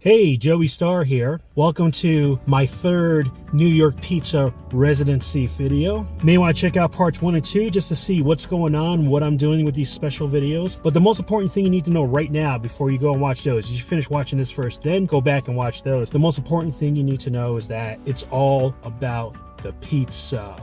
Hey, Joey Starr here. Welcome to my third New York Pizza residency video. You may want to check out parts 1 and 2 just to see what's going on, what I'm doing with these special videos. But the most important thing you need to know right now before you go and watch those, you should finish watching this first, then go back and watch those. The most important thing you need to know is that it's all about the pizza.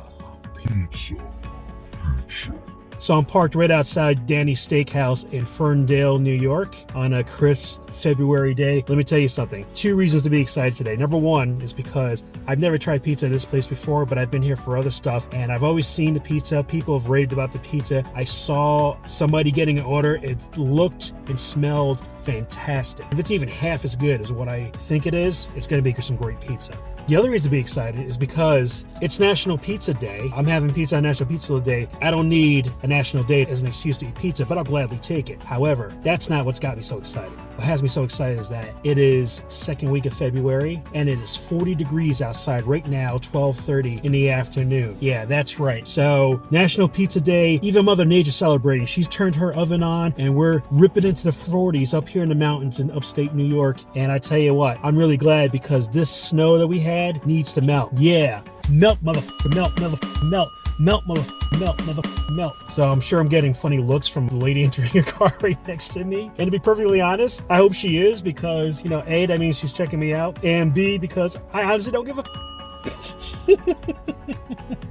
So I'm parked right outside Danny's Steakhouse in Ferndale, New York on a crisp February day. Let me tell you something. 2 reasons to be excited today. Number 1 is because I've never tried pizza at this place before, but I've been here for other stuff and I've always seen the pizza. People have raved about the pizza. I saw somebody getting an order. It looked and smelled fantastic. If it's even half as good as what I think it is, it's going to be some great pizza. The other reason to be excited is because it's National Pizza Day. I'm having pizza on National Pizza Day. I don't need a national day as an excuse to eat pizza, but I'll gladly take it. However, that's not what's got me so excited. What has me so excited is that it is second week of February and it is 40 degrees outside right now, 12:30 in the afternoon. Yeah, that's right. So National Pizza Day, even Mother Nature celebrating. She's turned her oven on and we're ripping into the 40s up here in the mountains in upstate New York. And I tell you what, I'm really glad because this snow that we had needs to melt. Yeah, melt, motherfucker, melt, motherfucker, melt. Melt, motherfucker, melt, motherfucker, melt. So I'm sure I'm getting funny looks from the lady entering a car right next to me. And to be perfectly honest, I hope she is because, you know, A, that means she's checking me out. And B, because I honestly don't give a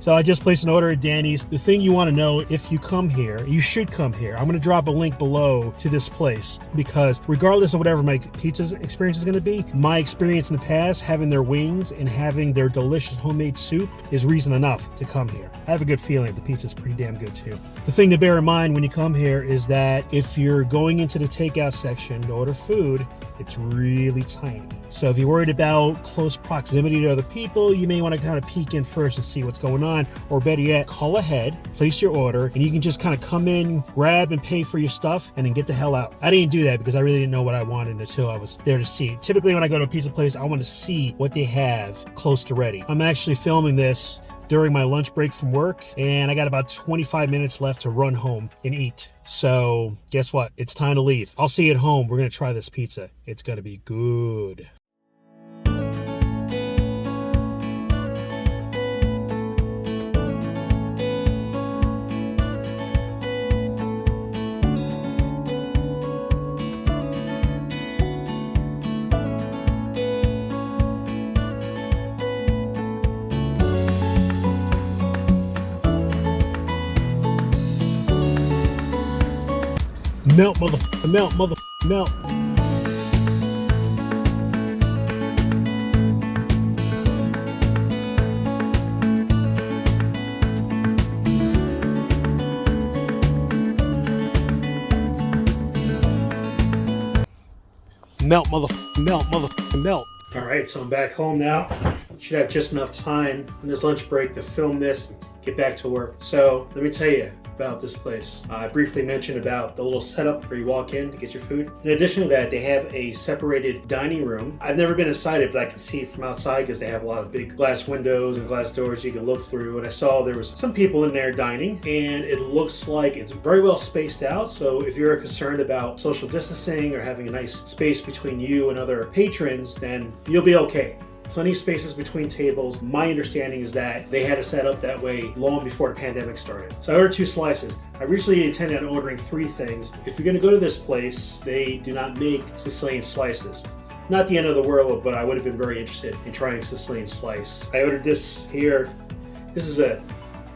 So I just placed an order at Danny's. The thing you want to know, if you come here, you should come here. I'm going to drop a link below to this place because regardless of whatever my pizza experience is going to be, my experience in the past, having their wings and having their delicious homemade soup is reason enough to come here. I have a good feeling the pizza's pretty damn good too. The thing to bear in mind when you come here is that if you're going into the takeout section to order food, it's really tiny. So if you're worried about close proximity to other people, you may want to kind of peek in first and see what's going on, or better yet, call ahead, place your order, and you can just kind of come in, grab and pay for your stuff, and then get the hell out. I didn't do that because I really didn't know what I wanted until I was there to see it. Typically when I go to a pizza place, I want to see what they have close to ready. I'm actually filming this during my lunch break from work, and I got about 25 minutes left to run home and eat. So guess what? It's time to leave. I'll see you at home. We're going to try this pizza. It's going to be good. Melt, motherfucker, melt, motherfucker, melt. Melt, motherfucker, melt, motherfucker, melt. All right, so I'm back home now. Should have just enough time on this lunch break to film this and get back to work. So let me tell you about this place. I briefly mentioned about the little setup where you walk in to get your food. In addition to that, they have a separated dining room. I've never been inside it, but I can see it from outside because they have a lot of big glass windows and glass doors you can look through. And I saw there was some people in there dining, and it looks like it's very well spaced out. So if you're concerned about social distancing or having a nice space between you and other patrons, then you'll be okay. Plenty of spaces between tables. My understanding is that they had it set up that way long before the pandemic started. So I ordered 2 slices. I originally intended on ordering 3 things. If you're gonna go to this place, they do not make Sicilian slices. Not the end of the world, but I would have been very interested in trying Sicilian slice. I ordered this here. This is a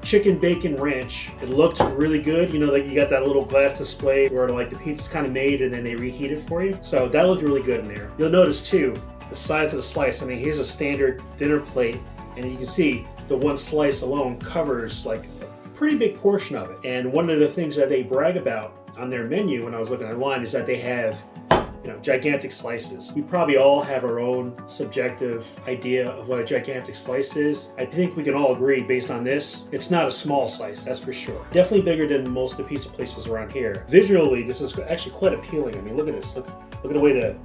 chicken bacon ranch. It looked really good. You know, like you got that little glass display where like the pizza's kind of made and then they reheat it for you. So that looked really good in there. You'll notice too, the size of the slice. I mean, here's a standard dinner plate, and you can see the one slice alone covers like a pretty big portion of it. And one of the things that they brag about on their menu when I was looking online is that they have, you know, gigantic slices. We probably all have our own subjective idea of what a gigantic slice is. I think we can all agree based on this, it's not a small slice, that's for sure. Definitely bigger than most of the pizza places around here. Visually, this is actually quite appealing. I mean, look at this. Look at the way the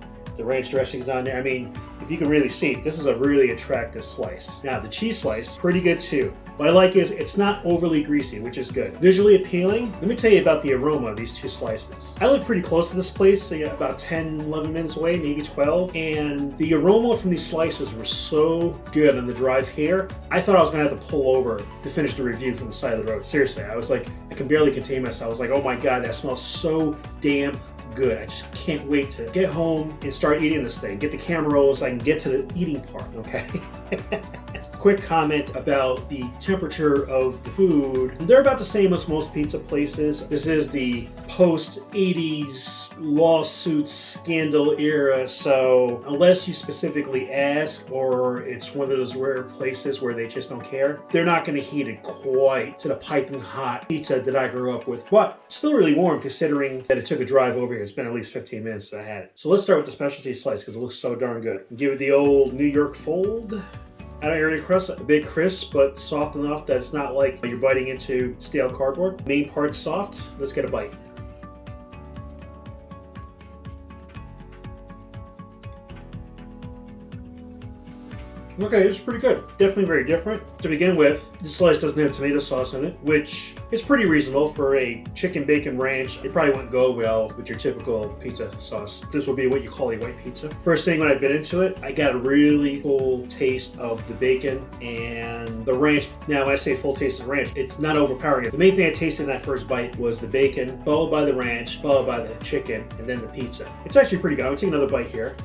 ranch dressing's on there. I mean, if you can really see, this is a really attractive slice. Now, the cheese slice, pretty good too. What I like is it's not overly greasy, which is good. Visually appealing. Let me tell you about the aroma of these two slices. I live pretty close to this place, so yeah, about 10, 11 minutes away, maybe 12. And the aroma from these slices were so good on the drive here. I thought I was gonna have to pull over to finish the review from the side of the road. Seriously, I was like, I can barely contain myself. I was like, oh my God, that smells so damn good. I just can't wait to get home and start eating this thing. Get the camera roll so I can get to the eating part, okay? Quick comment about the temperature of the food. They're about the same as most pizza places. This is the post-80s lawsuit scandal era, so unless you specifically ask or it's one of those rare places where they just don't care, they're not going to heat it quite to the piping hot pizza that I grew up with. But still really warm considering that it took a drive over here. It's been at least 15 minutes since I had it. So let's start with the specialty slice because it looks so darn good. Give it the old New York fold. Outer area crust, a bit crisp, but soft enough that it's not like you're biting into stale cardboard. Main part soft. Let's get a bite. Okay, it's pretty good. Definitely very different. To begin with, this slice doesn't have tomato sauce in it, which is pretty reasonable for a chicken bacon ranch. It probably wouldn't go well with your typical pizza sauce. This will be what you call a white pizza. First thing when I bit into it, I got a really full taste of the bacon and the ranch. Now, when I say full taste of ranch, it's not overpowering. The main thing I tasted in that first bite was the bacon, followed by the ranch, followed by the chicken, and then the pizza. It's actually pretty good. I'm gonna take another bite here.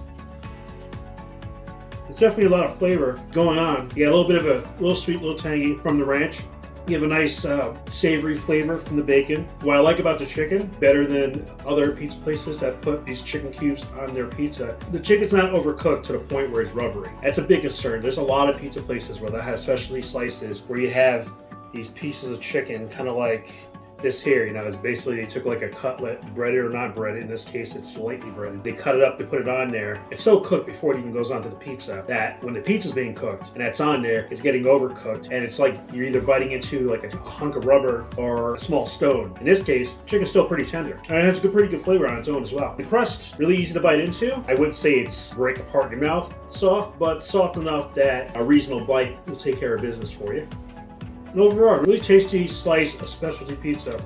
There's definitely a lot of flavor going on. You got a little bit of a little sweet, little tangy from the ranch. You have a nice savory flavor from the bacon. What I like about the chicken, better than other pizza places that put these chicken cubes on their pizza, the chicken's not overcooked to the point where it's rubbery. That's a big concern. There's a lot of pizza places where they have specialty slices where you have these pieces of chicken kind of like this here, you know, is basically they took like a cutlet, breaded or not breaded. In this case, it's slightly breaded. They cut it up, they put it on there. It's so cooked before it even goes onto the pizza that when the pizza's being cooked and that's on there, it's getting overcooked. And it's like you're either biting into like a hunk of rubber or a small stone. In this case, chicken's still pretty tender. And it has a pretty good flavor on its own as well. The crust's really easy to bite into. I wouldn't say it's break apart in your mouth soft, but soft enough that a reasonable bite will take care of business for you. And overall, really tasty slice of specialty pizza.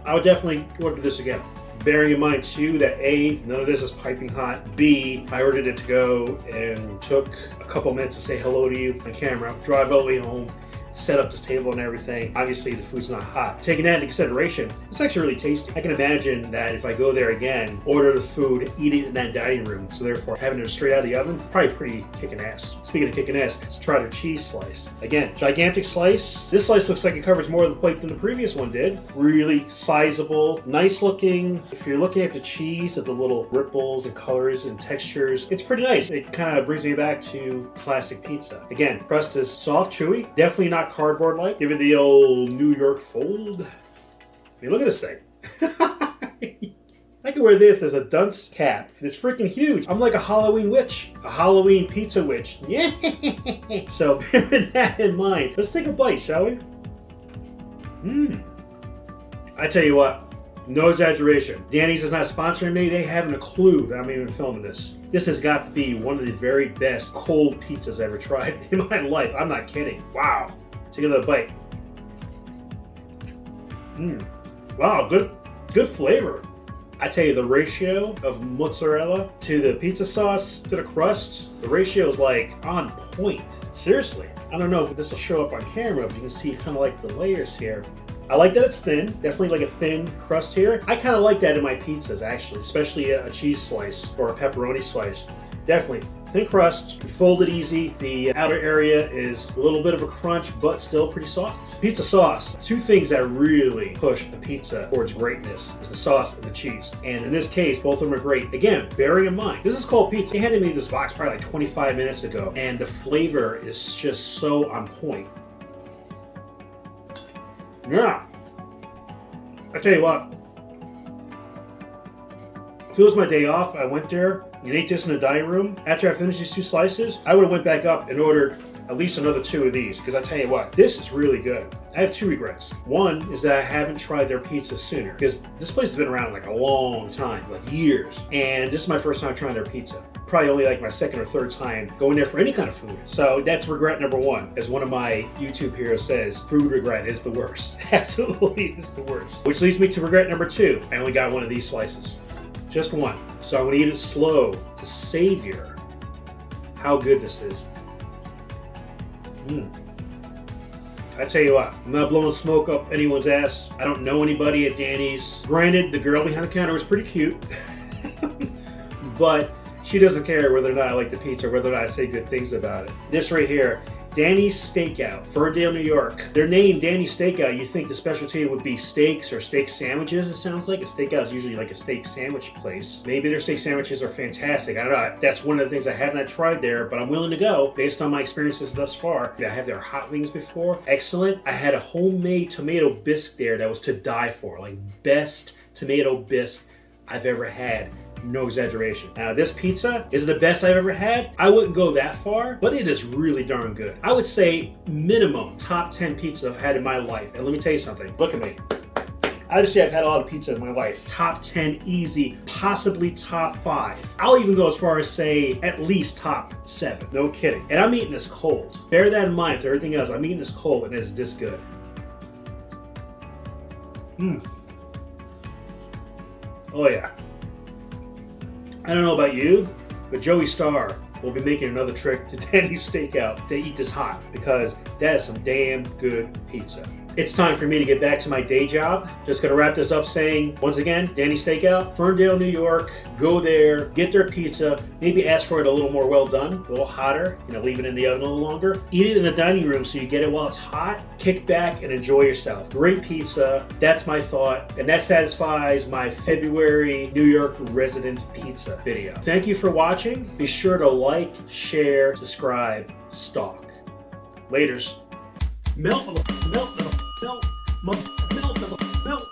I would definitely order this again. Bearing in mind too that A, none of this is piping hot. B, I ordered it to go and took a couple minutes to say hello to you on camera, drive all the way home, set up this table and everything. Obviously the food's not hot. Taking that into consideration, it's actually really tasty. I can imagine that if I go there again, order the food, eat it in that dining room, so therefore having it straight out of the oven, probably pretty kicking ass. Speaking of kicking ass, let's try the cheese slice. Again, gigantic slice. This slice looks like it covers more of the plate than the previous one did. Really sizable, nice looking. If you're looking at the cheese, at the little ripples and colors and textures, it's pretty nice. It kind of brings me back to classic pizza. Again, crust is soft, chewy, definitely not cardboard-like. Give it the old New York fold. I mean, look at this thing. I can wear this as a dunce cap, and it's freaking huge. I'm like a Halloween witch, a Halloween pizza witch. Yeah. So bear that in mind. Let's take a bite, shall we? I tell you what, no exaggeration. Danny's is not sponsoring me. They haven't a clue that I'm even filming this. This has got to be one of the very best cold pizzas I've ever tried in my life. I'm not kidding. Wow. Take another bite. Wow, good flavor. I tell you, the ratio of mozzarella to the pizza sauce to the crust, the ratio is like on point. Seriously. I don't know if this will show up on camera, but you can see kind of like the layers here. I like that it's thin, definitely like a thin crust here. I kind of like that in my pizzas actually, especially a cheese slice or a pepperoni slice. Definitely thin crust, you fold it easy. The outer area is a little bit of a crunch, but still pretty soft. Pizza sauce, two things that really push a pizza towards greatness is the sauce and the cheese. And in this case, both of them are great. Again, bearing in mind, this is cold pizza. They handed me this box probably like 25 minutes ago, and the flavor is just so on point. Yeah, I tell you what, if it was my day off, I went there and ate this in the dining room. After I finished these two slices, I would have went back up and ordered at least another 2 of these, because I tell you what, this is really good. I have 2 regrets. One is that I haven't tried their pizza sooner, because this place has been around like a long time, like years, and this is my first time trying their pizza. Probably only like my 2nd or 3rd time going there for any kind of food. So that's regret number 1. As one of my YouTube heroes says, food regret is the worst. Absolutely is the worst. Which leads me to regret number 2. I only got one of these slices. Just one. So I'm gonna eat it slow to savor how good this is. I tell you what, I'm not blowing smoke up anyone's ass. I don't know anybody at Danny's. Granted, the girl behind the counter was pretty cute, but she doesn't care whether or not I like the pizza or whether or not I say good things about it. This right here, Danny's Steakout, Ferndale, New York. Their name, Danny's Steakout, you think the specialty would be steaks or steak sandwiches, it sounds like. A steakout is usually like a steak sandwich place. Maybe their steak sandwiches are fantastic. I don't know. That's one of the things I have not tried there, but I'm willing to go based on my experiences thus far. I had their hot wings before. Excellent. I had a homemade tomato bisque there that was to die for. Like, best tomato bisque I've ever had. No exaggeration. Now, this pizza is the best I've ever had. I wouldn't go that far, but it is really darn good. I would say minimum top 10 pizza I've had in my life. And let me tell you something. Look at me. Obviously, I've had a lot of pizza in my life. Top 10 easy, possibly top 5. I'll even go as far as say at least top 7. No kidding. And I'm eating this cold. Bear that in mind for everything else. I'm eating this cold and it is this good. Oh yeah. I don't know about you, but Joey Starr will be making another trip to Danny's Steakout to eat this hot, because that is some damn good pizza. It's time for me to get back to my day job. Just gonna wrap this up saying, once again, Danny's Steakout, Ferndale, New York. Go there, get their pizza, maybe ask for it a little more well done, a little hotter, leave it in the oven a little longer. Eat it in the dining room so you get it while it's hot. Kick back and enjoy yourself. Great pizza, that's my thought, and that satisfies my February New York residence pizza video. Thank you for watching. Be sure to like, share, subscribe, stalk. Laters. Melt, melt, melt, melt, melt, melt, melt.